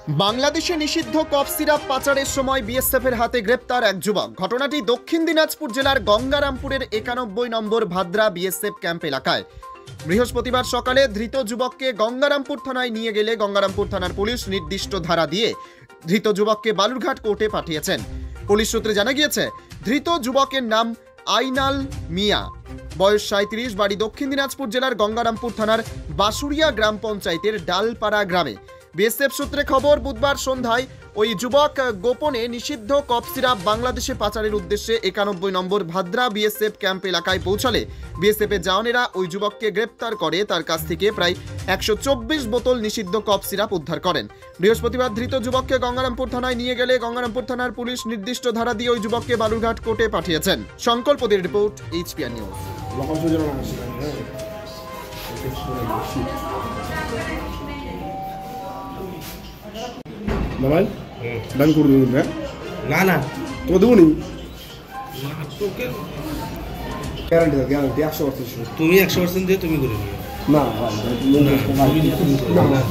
বাংলাদেশে নিষিদ্ধ cough syrup পাচারের সময় বিএসএফের হাতে গ্রেপ্তার এক যুবক। ঘটনাটি দক্ষিণ দিনাজপুর জেলার গঙ্গারামপুরের 91 নম্বর ভাদ্রা বিএসএফ ক্যাম্প এলাকায়। বৃহস্পতিবার সকালে ধৃত যুবককে গঙ্গারামপুর থানায় নিয়ে গেলে গঙ্গারামপুর থানার পুলিশ নির্দিষ্ট ধারা দিয়ে ধৃত যুবককে বালুরঘাট কোর্টে পাঠিয়েছেন। পুলিশ সূত্রে জানা গিয়েছে, ধৃত যুবকের নাম আইনাল মিয়া, বয়স 37, বাড়ি দক্ষিণ দিনাজপুর জেলার গঙ্গারামপুর থানার বাসুরিয়া গ্রাম পঞ্চায়েতের ডালপাড়া গ্রামে। বিএসএফ সূত্রে খবর, বুধবার সন্ধ্যায় ওই যুবক গোপনে নিষিদ্ধ কফ সিরাপ বাংলাদেশে পাচারের উদ্দেশ্যে 91 নম্বর ভাদ্রা বিএসএফ ক্যাম্প এলাকায় পৌঁছালে বিএসএফ এর জওয়ানেরা ওই যুবককে গ্রেপ্তার করে তার কাছ থেকে প্রায় 124 বোতল নিষিদ্ধ কফ সিরাপ উদ্ধার করেন। বৃহস্পতিবার ধৃত যুবককে গঙ্গারামপুর থানায় নিয়ে গেলে গঙ্গারামপুর থানার পুলিশ নির্দিষ্ট ধারা দিয়ে ওই যুবককে বালুরঘাট কোর্টে পাঠিয়েছেন। সংকল্পদের রিপোর্ট, এইচপিআর নিউজ। ভাই দান করে দেবো না না তো দেবো নি তোকে গ্যারান্টি 100% তুমি 100% দিয়ে তুমি করে নিও না ভাই